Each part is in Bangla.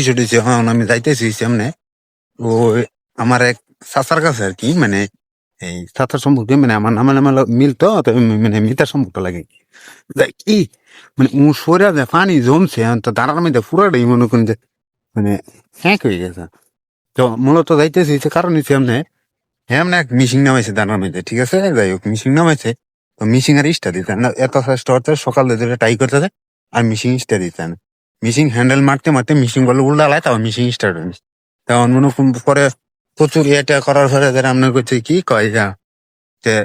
বিষয়টা হচ্ছে, এখন আমি যাইতেছি সামনে ও আমার এক চাচার কাছে আর কি, মানে এই চাচার সম্পর্কে, মানে আমার নামে নামে মিল তো, তো মানে মিতার সম্পর্ক লাগে যাই কি, মানে ও সরে যে পানি জমছে তো দাঁড়ার মধ্যে পুরাটাই মনে করেন যে মানে হ্যাক হয়ে গেছে। তো মূলত যাইতেছি যে কারণ হচ্ছে এমনি, হ্যাঁ এক মিশিং নামাইছে দাঁড়ার মধ্যে, ঠিক আছে, যাই হোক মিশিং নামাইছে। তো মিশিং আর ইস্টা দিতে না, এত চেষ্টা করতে সকাল ধরে ট্রাই করতে আর মিশিং ইস্টা দিতে না। মিশিং হ্যান্ডেল মারতে মারতে মিশিং বলে উল্টা লাই, তাও মিশিং স্টার্ট হয়নি। তখন মনে পরে প্রচুর এটা করার পরে আপনার করছে কি কয় যা, যে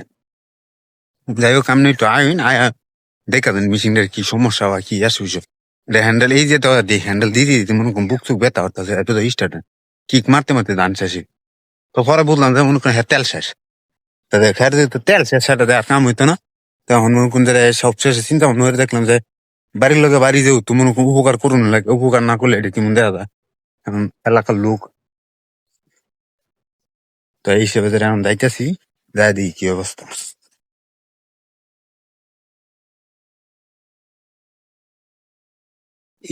যাই হোক আপনি একটু আইন আয়া দেখা দেন মিশিংটার কি সমস্যা বা কি আসে বিষয়। হ্যান্ডেল এই যে হ্যান্ডেল দিয়ে দিতে মনে করুন বুক চুক ব্যথা হচ্ছে, এটা তো স্টার্ট কিক মারতে মারতে দান শেষে। তো পরে বুঝলাম যে মনে করেন হ্যাঁ তেল শেষ, তাদের খেয়ার যেত তেল শেষ, সেটা দেওয়ার কাম হইতো না। তখন মনে করেন যে সব শেষে চিন্তা ভাবনা করে দেখলাম যে বাড়ির লোকে বাড়ি যেও তো মনে করুন উপকার করুন লাগে, উপকার না করলে এটা কেমন দেওয়া যায় এখন এলাকার লোক। তো এই হিসেবে এখন যাইতেছি, যাই দিই কি অবস্থা।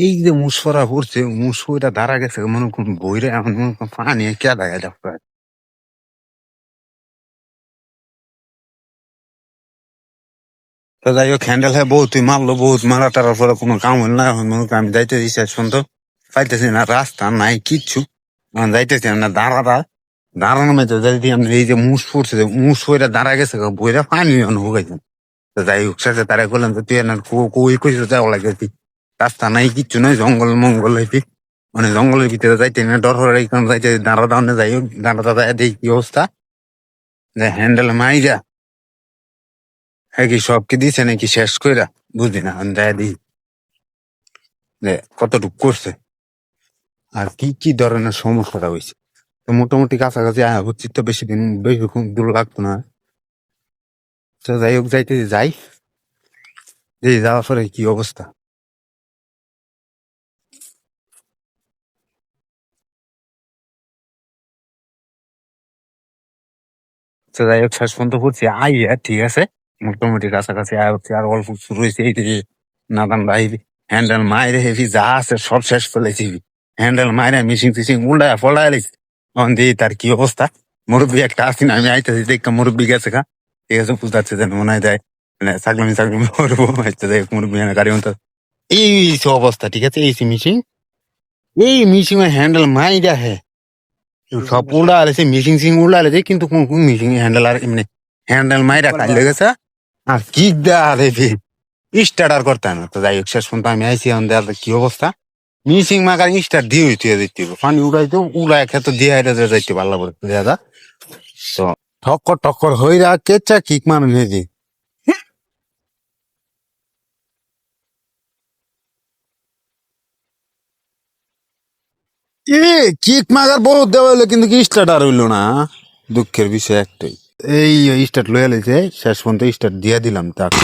এই যে মুসফরা পড়ছে, মুসফরা দাঁড়া গেছে মনে করুন বইরে, এখন মনে করুন পানি কে দেখা যাচ্ছে। তো যাই হোক হ্যান্ডেল হ্যাঁ বহুত মারলো, বহুত মারা টারার পরে কোনো কাম হল না। এখন মনে করেন আমি যাইতে দিচ্ছি শুন তো, পাইতেছি না রাস্তা নাই কিচ্ছু, এখন যাইতেছি না দাঁড়াটা দাঁড়ানোর মধ্যে যদি আমি এই যে মুস পড়ছে, মুস বইটা দাঁড়া গেছে বইটা পানি হুকাইছে। তো যাই হোক শেষে তারা করলাম যে তুই না কই কইছে যাওয়া লাগেছি, রাস্তা নাই কিচ্ছু নাই, জঙ্গল মঙ্গল হইতি, মানে জঙ্গলের ভিতরে যাইতে না ডর হয়ে কারণ যাইতে দাঁড়া দাঁড়ানো, যাই হোক দাঁড়া দাঁড়া দেখি কি অবস্থা, যে হ্যান্ডেল মাইরা হ্যাঁ কি সব কি দিছে নাকি শেষ কইরা বুঝি না, আমি যাই দিই যে কতটুকু করছে আর কি কি ধরনের সমস্যাটা হয়েছে। তো মোটামুটি কাছাকাছি আয়া হচ্ছি, তো বেশি দিন বেশি দূর লাগতো না। তো যাই হোক যাইতে যাই, যে যাওয়ার পরে কি অবস্থা। তো যাই হোক শেষ পর্যন্ত হচ্ছে আইয়া, ঠিক আছে, মোটামুটি কাছাকাছি আয়া হচ্ছে, আর অল্প শুরু হয়েছে এই দিকে নাদান ভাই হ্যান্ডেল মাইরে হেভি যা আছে সব শেষ ফেলেছি, হ্যান্ডেল মাইরে মিশিং ফিশিং উল্টায় ফলায় লেছি। তখন দিয়ে তার কি অবস্থা, মুরব্বী একটা আসি না, আমি আইতেছি দেখতে মুরব্বী গেছে খা, ঠিক আছে, বুঝতে যেন মনে হয় দেয় মানে চাকলামি চাকলামি করবো, আচ্ছা যাই হোক মুরব্বী গাড়ি মতো এই অবস্থা, ঠিক আছে, এই মিশিং, এই মিশিং হ্যান্ডেল মাইরা হ্যাঁ সব উল্টা আলেছে, মিশিং সিং উল্টা আলেছে, কিন্তু কোন কোন মিশিং হ্যান্ডেল আর এমনি হ্যান্ডেল মাইরা কাটলে গেছে আর কি দেয় স্টার্টার করতে না। তো যাই হোক শেষ পর্যন্ত আমি আইসি, আমাদের কি অবস্থা, মিশিং মাকার স্টার্ট দিয়ে হইতে যেতে পানি উড়াইতে উড়াই খেতে দিয়ে হাইতে যাইতে পারলা বলে দাদা। তো ঠক্কর টক্কর হইরা কেচা কিক মানে নিয়ে এ কিক মাগার বহুত দেওয়া হইলো কিন্তু কি স্টার্টার হইলো না, দুঃখের বিষয় একটাই। এই স্টার্ট লয়ে লেছে, শেষ পর্যন্ত স্টার্ট দিয়ে দিলাম তাকে।